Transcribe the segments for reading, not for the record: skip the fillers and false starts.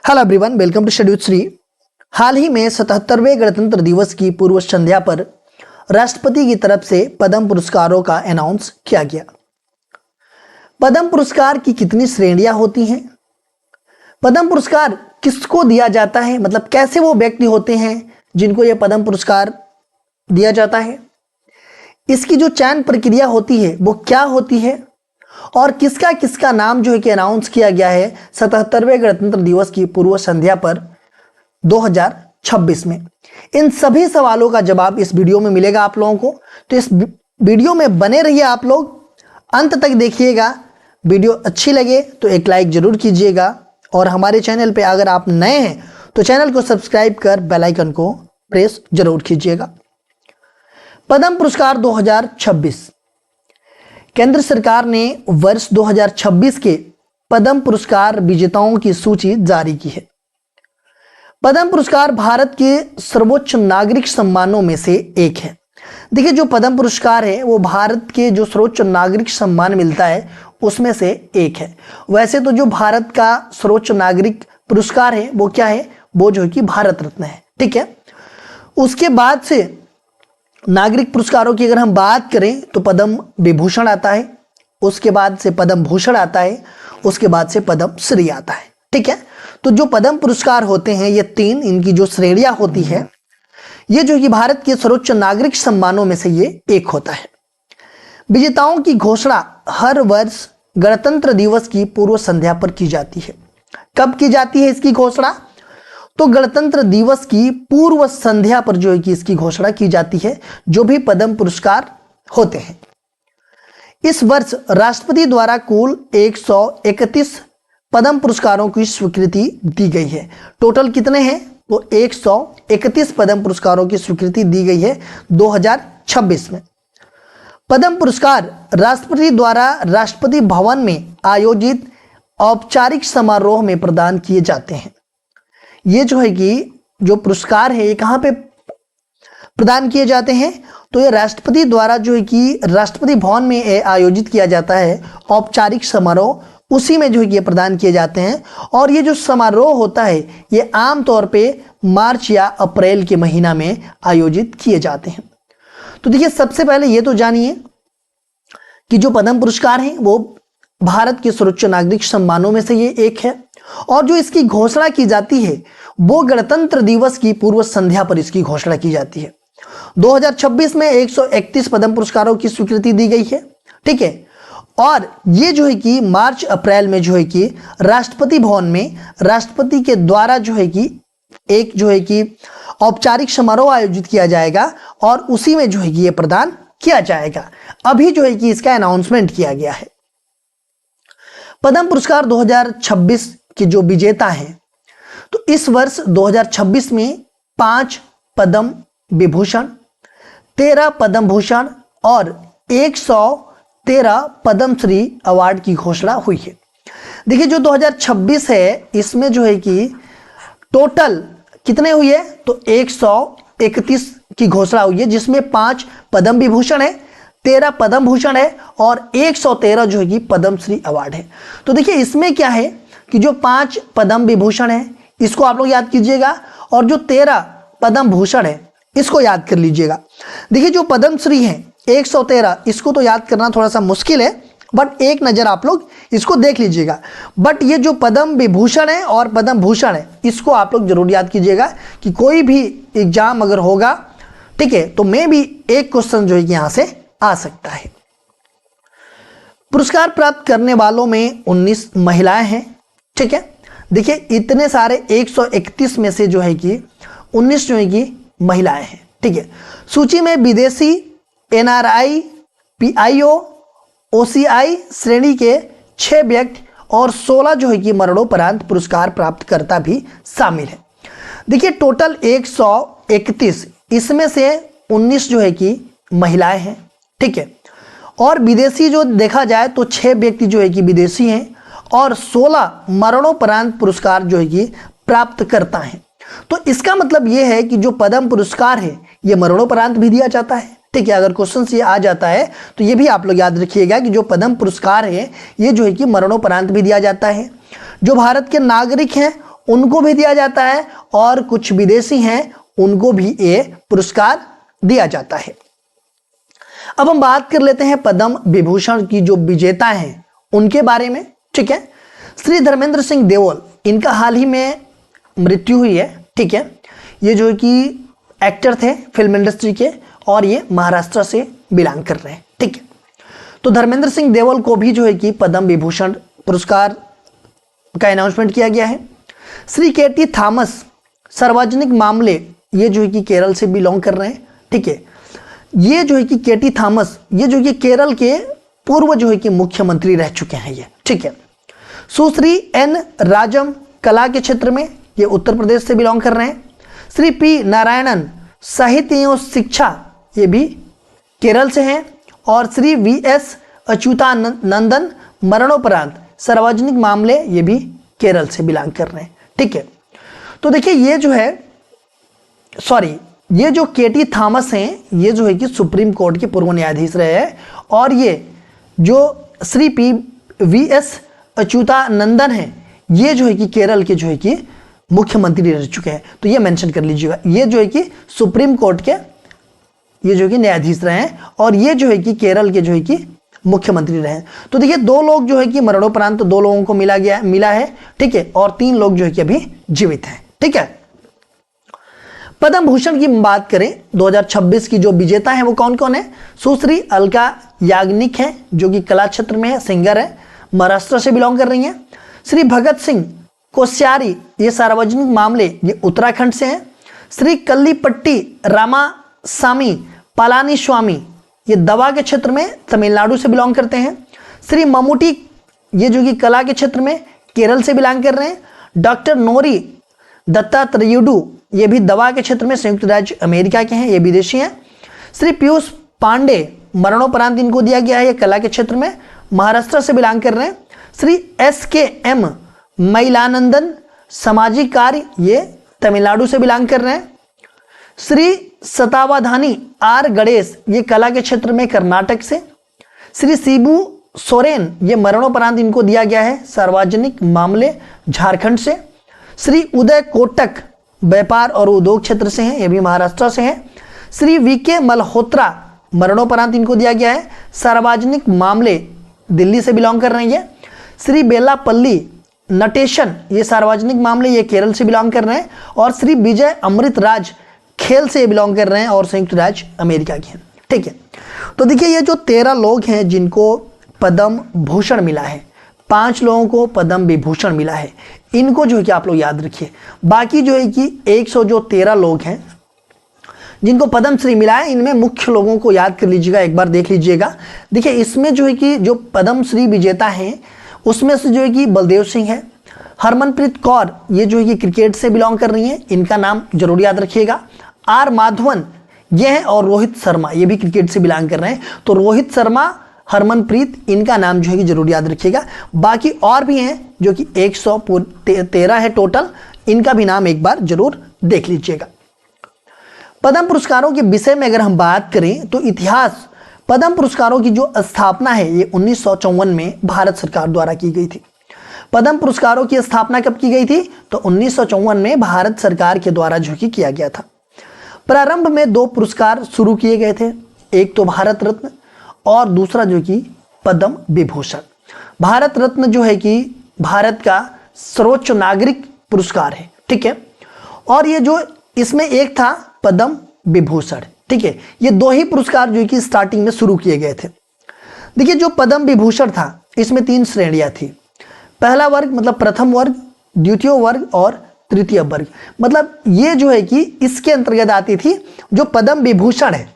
Hello everyone, welcome to schedule Shri. हाल ही में 77वें गणतंत्र दिवस की पूर्व संध्या पर राष्ट्रपति की तरफ से पद्म पुरस्कारों का अनाउंस किया गया। पद्म पुरस्कार की कितनी श्रेणियां होती हैं? पद्म पुरस्कार किसको दिया जाता है, मतलब कैसे वो व्यक्ति होते हैं जिनको यह पद्म पुरस्कार दिया जाता है? इसकी जो चयन प्रक्रिया होती है वो क्या होती है और किसका किसका नाम जो है कि अनाउंस किया गया है 77वें गणतंत्र दिवस की पूर्व संध्या पर 2026 में। इन सभी सवालों का जवाब इस वीडियो में मिलेगा आप लोगों को, तो इस वीडियो में बने रहिए आप लोग, अंत तक देखिएगा। वीडियो अच्छी लगे तो एक लाइक जरूर कीजिएगा और हमारे चैनल पे अगर आप नए हैं तो चैनल को सब्सक्राइब कर बेल आइकन को प्रेस जरूर कीजिएगा। पद्म पुरस्कार 2026 केंद्र सरकार ने वर्ष 2026 के पद्म पुरस्कार विजेताओं की सूची जारी की है। पद्म पुरस्कार भारत के सर्वोच्च नागरिक सम्मानों में से एक है। देखिए, जो पद्म पुरस्कार है वो भारत के जो सर्वोच्च नागरिक सम्मान मिलता है उसमें से एक है। वैसे तो जो भारत का सर्वोच्च नागरिक पुरस्कार है वो क्या है, वो जो है कि भारत रत्न है, ठीक है। उसके बाद से नागरिक पुरस्कारों की अगर हम बात करें तो पद्म विभूषण आता है, उसके बाद से पद्म भूषण आता है, उसके बाद से पद्म श्री आता है, ठीक है। तो जो पद्म पुरस्कार होते हैं ये तीन, इनकी जो श्रेणियां होती है, ये जो कि भारत के सर्वोच्च नागरिक सम्मानों में से ये एक होता है। विजेताओं की घोषणा हर वर्ष गणतंत्र दिवस की पूर्व संध्या पर की जाती है। कब की जाती है इसकी घोषणा? तो गणतंत्र दिवस की पूर्व संध्या पर जो है कि इसकी घोषणा की जाती है, जो भी पद्म पुरस्कार होते हैं। इस वर्ष राष्ट्रपति द्वारा कुल 131 पद्म पुरस्कारों की स्वीकृति दी गई है। टोटल कितने हैं? तो 131 पद्म पुरस्कारों की स्वीकृति दी गई है 2026 में। पद्म पुरस्कार राष्ट्रपति द्वारा राष्ट्रपति भवन में आयोजित औपचारिक समारोह में प्रदान किए जाते हैं। ये जो है कि जो पुरस्कार है ये कहाँ पे प्रदान किए जाते हैं? तो ये राष्ट्रपति द्वारा जो है कि राष्ट्रपति भवन में आयोजित किया जाता है औपचारिक समारोह, उसी में जो है कि ये प्रदान किए जाते हैं। और ये जो समारोह होता है ये आमतौर पे मार्च या अप्रैल के महीना में आयोजित किए जाते हैं। तो देखिए, सबसे पहले ये तो जानिए कि जो पद्म पुरस्कार हैं वो भारत के सर्वोच्च नागरिक सम्मानों में से ये एक है और जो इसकी घोषणा की जाती है वो गणतंत्र दिवस की पूर्व संध्या पर इसकी घोषणा की जाती है। 2026 में 131 पद्म पुरस्कारों की स्वीकृति दी गई है, ठीक है। और ये जो है कि मार्च अप्रैल में जो है कि राष्ट्रपति भवन में राष्ट्रपति के द्वारा जो है कि एक जो है कि औपचारिक समारोह आयोजित किया जाएगा और उसी में जो है कि ये प्रदान किया जाएगा। अभी जो है कि इसका अनाउंसमेंट किया गया है। पद्म पुरस्कार 2026 के जो विजेता हैं, तो इस वर्ष 2026 में 5 पद्म विभूषण, 13 पद्म भूषण और 113 पद्म श्री अवार्ड की घोषणा हुई है। देखिए, जो 2026 है इसमें जो है कि टोटल कितने हुई है? तो 131 की घोषणा हुई है, जिसमें 5 पद्म विभूषण है, 13 पद्म भूषण है और 113 जो है कि पद्म श्री अवार्ड है। तो देखिए, इसमें क्या है कि जो 5 पद्म विभूषण है इसको आप लोग याद कीजिएगा और जो 13 पद्म भूषण है इसको याद कर लीजिएगा। देखिए, जो पद्म श्री है 113, इसको तो याद करना थोड़ा सा मुश्किल है, बट एक नज़र आप लोग इसको देख लीजिएगा। बट ये जो पद्म विभूषण है और पद्म भूषण है इसको आप लोग जरूर याद कीजिएगा कि कोई भी एग्जाम अगर होगा, ठीक है, तो मे भी एक क्वेश्चन जो है कि यहाँ से आ सकता है। पुरस्कार प्राप्त करने वालों में 19 महिलाएं हैं, ठीक है। देखिए, इतने सारे 131 में से जो है कि 19 जो है कि महिलाएं हैं, ठीक है। सूची में विदेशी, NRI, PIO, OCI श्रेणी के 6 व्यक्ति और 16 जो है कि मरणोपरांत पुरस्कार प्राप्तकर्ता भी शामिल है। देखिए, टोटल 131, इसमें से 19 जो है कि महिलाएं हैं, ठीक है। और विदेशी जो देखा जाए तो 6 व्यक्ति जो है कि विदेशी हैं और 16 मरणोपरांत पुरस्कार जो है कि प्राप्त करता है। तो इसका मतलब ये है कि जो पद्म पुरस्कार है ये मरणोपरांत भी दिया जाता है, ठीक है। अगर क्वेश्चन ये आ जाता है तो ये भी आप लोग याद रखिएगा कि जो पद्म पुरस्कार है ये जो है कि मरणोपरांत भी दिया जाता है। जो भारत के नागरिक हैं उनको भी दिया जाता है और कुछ विदेशी हैं उनको भी ये पुरस्कार दिया जाता है। अब हम बात कर लेते हैं पद्म विभूषण की जो विजेता हैं उनके बारे में। ठीक है, श्री धर्मेंद्र सिंह देओल, इनका हाल ही में मृत्यु हुई है। ठीक है, ये जो है कि एक्टर थे फिल्म इंडस्ट्री के और ये महाराष्ट्र से बिलोंग कर रहे हैं। ठीक है, तो धर्मेंद्र सिंह देओल को भी जो है कि पद्म विभूषण पुरस्कार का अनाउंसमेंट किया गया है। श्री के.टी. थॉमस, सार्वजनिक मामले, ये जो है कि केरल से बिलोंग कर रहे हैं। ठीक है, ये जो है कि के.टी. थॉमस, ये जो कि केरल के पूर्व जो है कि मुख्यमंत्री रह चुके हैं ये। ठीक है, सुश्री एन. राजम, कला के क्षेत्र में, ये उत्तर प्रदेश से बिलोंग कर रहे हैं। श्री पी. नारायणन, साहित्य एवं शिक्षा, ये भी केरल से हैं। और श्री वी.एस. अच्युतानंदन, मरणोपरांत, सार्वजनिक मामले, ये भी केरल से बिलोंग कर रहे हैं। ठीक है, तो देखिए ये जो है ये जो के.टी. थॉमस हैं, ये जो है कि सुप्रीम कोर्ट के पूर्व न्यायाधीश रहे हैं। और ये जो श्री पी. वी.एस. अच्युतानंदन हैं, ये जो है कि केरल के जो है कि मुख्यमंत्री रह चुके हैं। तो ये मेंशन कर लीजिएगा, ये जो है कि सुप्रीम कोर्ट के ये जो है कि न्यायाधीश रहे हैं और ये जो है कि केरल के जो है कि मुख्यमंत्री रहे हैं। तो देखिए 2 लोग जो है कि मरणोपरांत 2 लोगों को मिला है। ठीक है, और 3 लोग जो है कि अभी जीवित हैं। ठीक है, पद्म भूषण की बात करें 2026 की जो विजेता है वो कौन कौन है? सुश्री अलका याग्निक है जो कि कला क्षेत्र में है, सिंगर है, महाराष्ट्र से बिलोंग कर रही हैं। श्री भगत सिंह कोश्यारी, ये सार्वजनिक मामले, ये उत्तराखंड से हैं। श्री कल्लीपट्टी रामासामी पलानीस्वामी, ये दवा के क्षेत्र में तमिलनाडु से बिलोंग करते हैं। श्री ममूटी, ये जो कि कला के क्षेत्र में केरल से बिलोंग कर रहे हैं। डॉक्टर नोरी दत्तात्रेयुडू, ये भी दवा के क्षेत्र में संयुक्त राज्य अमेरिका के हैं, ये विदेशी हैं। श्री पीयूष पांडे, मरणोपरांत इनको दिया गया है, ये कला के क्षेत्र में महाराष्ट्र से बिलोंग कर रहे हैं। श्री SKM मैलानंदन, सामाजिक कार्य, ये तमिलनाडु से बिलोंग कर रहे हैं। श्री सतावाधानी आर गणेश, ये कला के क्षेत्र में कर्नाटक से। श्री शिबू सोरेन, ये मरणोपरांत इनको दिया गया है, सार्वजनिक मामले, झारखंड से। श्री उदय कोटक, व्यापार और उद्योग क्षेत्र से हैं, ये भी महाराष्ट्र से हैं। श्री VK मल्होत्रा, मरणोपरांत इनको दिया गया है, सार्वजनिक मामले, दिल्ली से बिलोंग कर रहे हैं। श्री बेलापल्ली नटेशन, ये सार्वजनिक मामले, ये केरल से बिलोंग कर रहे हैं। और श्री विजय अमृत राज, खेल से बिलोंग कर रहे हैं और संयुक्त राज्य अमेरिका के हैं। ठीक है, तो देखिए ये जो 13 लोग हैं जिनको पद्म भूषण मिला है, 5 लोगों को पद्म विभूषण मिला है, इनको जो है कि आप लोग याद रखिए। बाकी जो है कि 113 लोग हैं जिनको पद्मश्री मिला है, इनमें मुख्य लोगों को याद कर लीजिएगा, एक बार देख लीजिएगा। देखिए इसमें जो है कि जो पद्मश्री विजेता हैं उसमें से जो है कि बलदेव सिंह है, हरमनप्रीत कौर, ये जो है कि क्रिकेट से बिलोंग कर रही हैं, इनका नाम जरूर याद रखिएगा। R माधवन ये है, और रोहित शर्मा, ये भी क्रिकेट से बिलोंग कर रहे हैं। तो रोहित शर्मा, हरमनप्रीत, इनका नाम जो है कि जरूर याद रखिएगा। बाकी और भी हैं जो कि 113 है टोटल, इनका भी नाम एक बार जरूर देख लीजिएगा। पद्म पुरस्कारों के विषय में अगर हम बात करें तो इतिहास, पद्म पुरस्कारों की जो स्थापना है ये 1954 में भारत सरकार द्वारा की गई थी। पद्म पुरस्कारों की स्थापना कब की गई थी? तो 1954 में भारत सरकार के द्वारा जो कि किया गया था। प्रारंभ में 2 पुरस्कार शुरू किए गए थे, एक तो भारत रत्न और दूसरा जो कि पद्म विभूषण। भारत रत्न जो है कि भारत का सर्वोच्च नागरिक पुरस्कार है। ठीक है, और ये जो इसमें एक था पद्म विभूषण। ठीक है, ये 2 ही पुरस्कार जो कि स्टार्टिंग में शुरू किए गए थे। देखिए जो पद्म विभूषण था इसमें 3 श्रेणियां थी। पहला वर्ग मतलब प्रथम वर्ग, द्वितीय वर्ग और तृतीय वर्ग। मतलब ये जो है कि इसके अंतर्गत आती थी जो पद्म विभूषण है,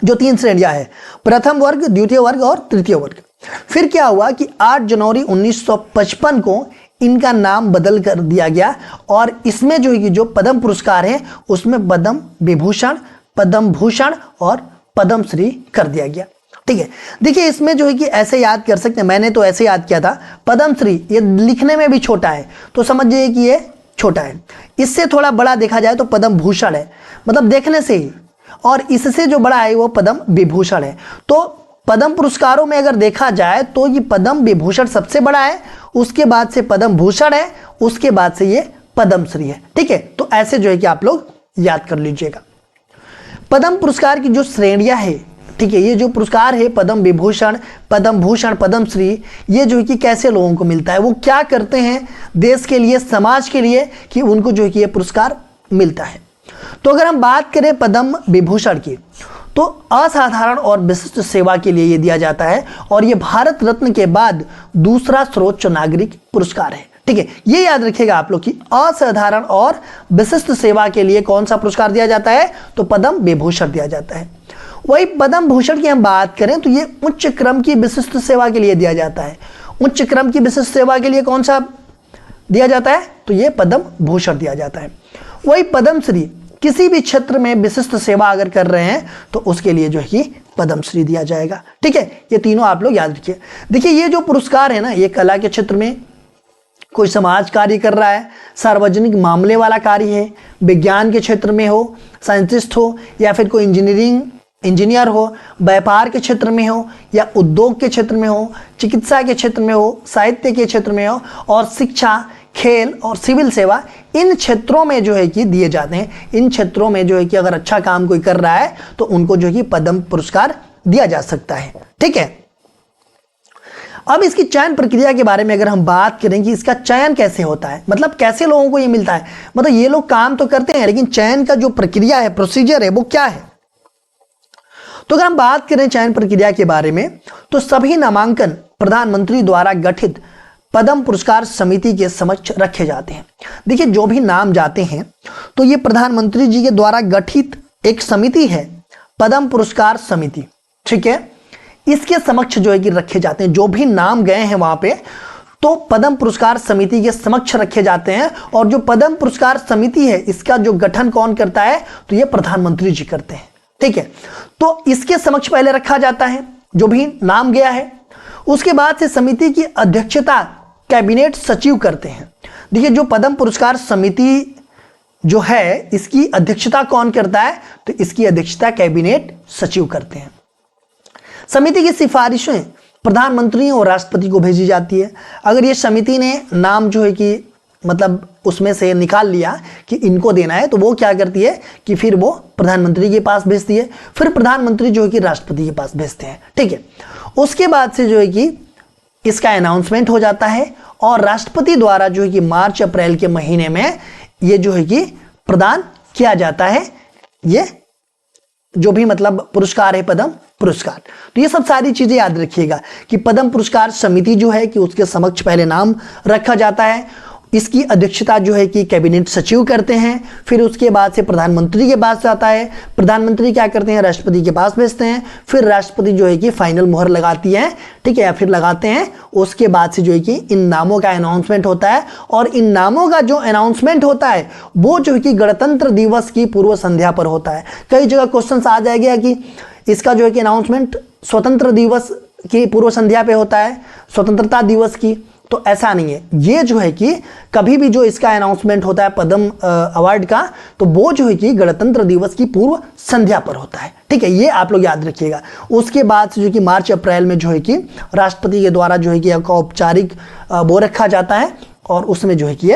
जो 3 श्रेणियां है, प्रथम वर्ग, द्वितीय वर्ग और तृतीय वर्ग। फिर क्या हुआ कि 8 जनवरी 1955 को इनका नाम बदल कर दिया गया और इसमें जो है कि जो पद्म पुरस्कार है उसमें पद्म विभूषण, पद्म भूषण और पद्मश्री कर दिया गया। ठीक है, देखिए इसमें जो है कि ऐसे याद कर सकते हैं, मैंने तो ऐसे याद किया था। पद्मश्री ये लिखने में भी छोटा है तो समझिए कि ये छोटा है। इससे थोड़ा बड़ा देखा जाए तो पद्म भूषण है, मतलब देखने से ही, और इससे जो बड़ा है वो पद्म विभूषण है। तो पद्म पुरस्कारों में अगर देखा जाए तो ये पद्म विभूषण सबसे बड़ा है, उसके बाद से पद्म भूषण है, उसके बाद से ये पद्मश्री है। ठीक है, तो ऐसे जो है कि आप लोग याद कर लीजिएगा। पद्म पुरस्कार की जो श्रेणियां है, ठीक है, ये जो पुरस्कार है पद्म विभूषण, पद्म भूषण, पद्मश्री, ये जो है कि कैसे लोगों को मिलता है, वो क्या करते हैं देश के लिए, समाज के लिए, कि उनको जो है कि ये पुरस्कार मिलता है। तो अगर हम बात करें पद्म विभूषण की, तो असाधारण और विशिष्ट सेवा के लिए ये दिया जाता है और ये भारत रत्न के बाद दूसरा सर्वोच्च नागरिक पुरस्कार है। ठीक है, ये याद रखिएगा आप लोग कि असाधारण और विशिष्ट सेवा के लिए कौन सा पुरस्कार दिया जाता है, तो पद्म विभूषण दिया जाता है। वही पद्म भूषण की हम बात करें तो ये उच्च क्रम की विशिष्ट सेवा के लिए दिया जाता है। उच्च क्रम की विशिष्ट सेवा के लिए कौन सा दिया जाता है, तो ये पद्म भूषण दिया जाता है। वही पद्मश्री किसी भी क्षेत्र में विशिष्ट सेवा अगर कर रहे हैं तो उसके लिए जो है कि पद्मश्री दिया जाएगा। ठीक है, ये तीनों आप लोग याद रखिए। देखिए, ये जो पुरस्कार है ना, ये कला के क्षेत्र में कोई समाज कार्य कर रहा है, सार्वजनिक मामले वाला कार्य है, विज्ञान के क्षेत्र में हो, साइंटिस्ट हो, या फिर कोई इंजीनियर हो, व्यापार के क्षेत्र में हो, या उद्योग के क्षेत्र में हो, चिकित्सा के क्षेत्र में हो, साहित्य के क्षेत्र में हो, और शिक्षा, खेल और सिविल सेवा, इन क्षेत्रों में जो है कि दिए जाते हैं। इन क्षेत्रों में जो है कि अगर अच्छा काम कोई कर रहा है तो उनको जो है कि पद्म पुरस्कार दिया जा सकता है। ठीक है, अब इसकी चयन प्रक्रिया के बारे में अगर हम बात करें कि इसका चयन कैसे होता है, मतलब कैसे लोगों को ये मिलता है, मतलब ये लोग काम तो करते हैं लेकिन चयन का जो प्रक्रिया है, प्रोसीजर है, वो क्या है। तो अगर हम बात करें चयन प्रक्रिया के बारे में, तो सभी नामांकन प्रधानमंत्री द्वारा गठित पद्म पुरस्कार समिति के समक्ष रखे जाते हैं। देखिए, जो भी नाम जाते हैं तो ये प्रधानमंत्री जी के द्वारा गठित एक समिति है, पद्म पुरस्कार समिति। ठीक है, इसके समक्ष जो है कि रखे जाते हैं। जो भी नाम गए हैं वहां पे तो पद्म पुरस्कार समिति के समक्ष रखे जाते हैं। और जो पद्म पुरस्कार समिति है, इसका जो गठन कौन करता है, तो ये प्रधानमंत्री जी करते हैं। ठीक है, तो इसके समक्ष पहले रखा जाता है जो भी नाम गया है। उसके बाद से समिति की अध्यक्षता कैबिनेट सचिव करते हैं। देखिए, जो पद्म पुरस्कार समिति जो है, इसकी अध्यक्षता कौन करता है, तो इसकी अध्यक्षता कैबिनेट सचिव करते हैं। समिति की सिफारिशें प्रधानमंत्री और राष्ट्रपति को भेजी जाती है। अगर ये समिति ने नाम जो है कि मतलब उसमें से निकाल लिया कि इनको देना है, तो वो क्या करती है कि फिर वो प्रधानमंत्री के पास भेजती है, फिर प्रधानमंत्री जो है कि राष्ट्रपति के पास भेजते हैं। ठीक है, उसके बाद से जो है कि इसका अनाउंसमेंट हो जाता है और राष्ट्रपति द्वारा जो है कि मार्च अप्रैल के महीने में ये जो है कि प्रदान किया जाता है, ये जो भी मतलब पुरस्कार है, पद्म पुरस्कार। तो ये सब सारी चीजें याद रखिएगा कि पद्म पुरस्कार समिति जो है कि उसके समक्ष पहले नाम रखा जाता है, इसकी अध्यक्षता जो है कि कैबिनेट सचिव करते हैं, फिर उसके बाद से प्रधानमंत्री के पास जाता है, प्रधानमंत्री क्या करते हैं, राष्ट्रपति के पास भेजते हैं, फिर राष्ट्रपति जो है कि फाइनल मोहर लगाती है। ठीक है, या फिर लगाते हैं। उसके बाद से जो है कि इन नामों का अनाउंसमेंट होता है और इन नामों का जो अनाउंसमेंट होता है वो जो है कि गणतंत्र दिवस की पूर्व संध्या पर होता है। कई जगह क्वेश्चन आ जाएगा कि इसका जो है कि अनाउंसमेंट स्वतंत्र दिवस की पूर्व संध्या पे होता है, स्वतंत्रता दिवस की, तो ऐसा नहीं है। ये जो है कि कभी भी जो इसका अनाउंसमेंट होता है पद्म अवार्ड का, तो वो जो है कि गणतंत्र दिवस की पूर्व संध्या पर होता है। ठीक है, ये आप लोग याद रखिएगा। उसके बाद से जो कि मार्च अप्रैल में जो है कि राष्ट्रपति के द्वारा जो है कि औपचारिक वो रखा जाता है और उसमें जो है कि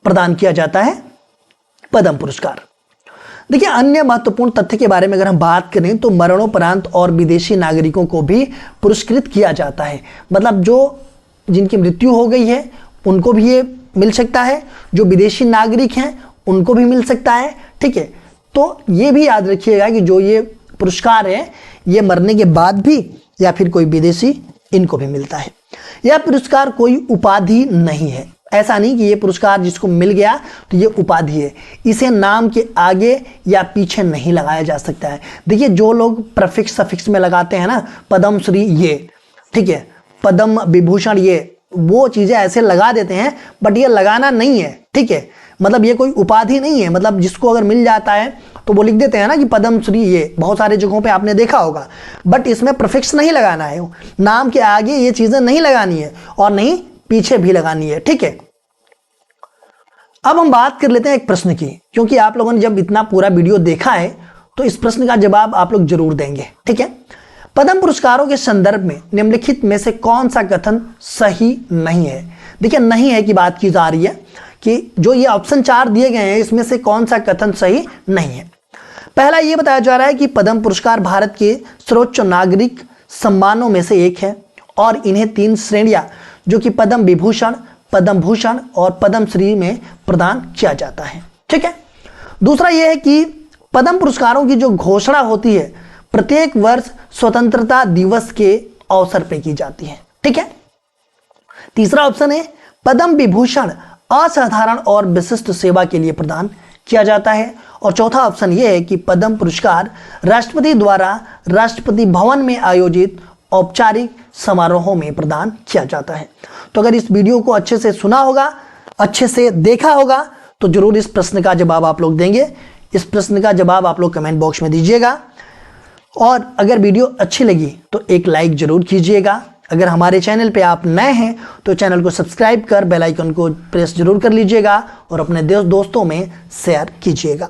प्रदान किया जाता है पद्म पुरस्कार। देखिए, अन्य महत्वपूर्ण तथ्य के बारे में अगर हम बात करें तो मरणोपरांत और विदेशी नागरिकों को भी पुरस्कृत किया जाता है। मतलब जो जिनकी मृत्यु हो गई है उनको भी ये मिल सकता है, जो विदेशी नागरिक हैं उनको भी मिल सकता है। ठीक है, तो ये भी याद रखिएगा कि जो ये पुरस्कार है ये मरने के बाद भी या फिर कोई विदेशी, इनको भी मिलता है। यह पुरस्कार कोई उपाधि नहीं है। ऐसा नहीं कि ये पुरस्कार जिसको मिल गया तो ये उपाधि है। इसे नाम के आगे या पीछे नहीं लगाया जा सकता है। देखिए, जो लोग प्रीफिक्स सफिक्स में लगाते हैं ना, पद्मश्री ये, ठीक है, पद्म विभूषण ये, वो चीजें ऐसे लगा देते हैं, बट ये लगाना नहीं है। ठीक है, मतलब ये कोई उपाधि नहीं है। मतलब जिसको अगर मिल जाता है तो वो लिख देते हैं ना कि पद्मश्री ये, बहुत सारे जगहों पे आपने देखा होगा, बट इसमें प्रीफिक्स नहीं लगाना है। नाम के आगे ये चीजें नहीं लगानी है और नहीं पीछे भी लगानी है। ठीक है, अब हम बात कर लेते हैं एक प्रश्न की, क्योंकि आप लोगों ने जब इतना पूरा वीडियो देखा है तो इस प्रश्न का जवाब आप लोग जरूर देंगे। ठीक है, पद्म पुरस्कारों के संदर्भ में निम्नलिखित में से कौन सा कथन सही नहीं है। देखिए, नहीं है की बात की जा रही है कि जो ये ऑप्शन 4 दिए गए हैं इसमें से कौन सा कथन सही नहीं है। पहला ये बताया जा रहा है कि पद्म पुरस्कार भारत के सर्वोच्च नागरिक सम्मानों में से एक है और इन्हें 3 श्रेणियां जो कि पद्म विभूषण, पद्म भूषण और पद्मश्री में प्रदान किया जाता है। ठीक है। दूसरा यह है कि पद्म पुरस्कारों की जो घोषणा होती है प्रत्येक वर्ष स्वतंत्रता दिवस के अवसर पर की जाती है। ठीक है। तीसरा ऑप्शन है पद्म विभूषण असाधारण और विशिष्ट सेवा के लिए प्रदान किया जाता है और चौथा ऑप्शन यह है कि पद्म पुरस्कार राष्ट्रपति द्वारा राष्ट्रपति भवन में आयोजित औपचारिक समारोहों में प्रदान किया जाता है। तो अगर इस वीडियो को अच्छे से सुना होगा, अच्छे से देखा होगा तो जरूर इस प्रश्न का जवाब आप लोग देंगे। इस प्रश्न का जवाब आप लोग कमेंट बॉक्स में दीजिएगा और अगर वीडियो अच्छी लगी तो एक लाइक जरूर कीजिएगा। अगर हमारे चैनल पे आप नए हैं तो चैनल को सब्सक्राइब कर बेल आइकन को प्रेस जरूर कर लीजिएगा और अपने दोस्तों में शेयर कीजिएगा।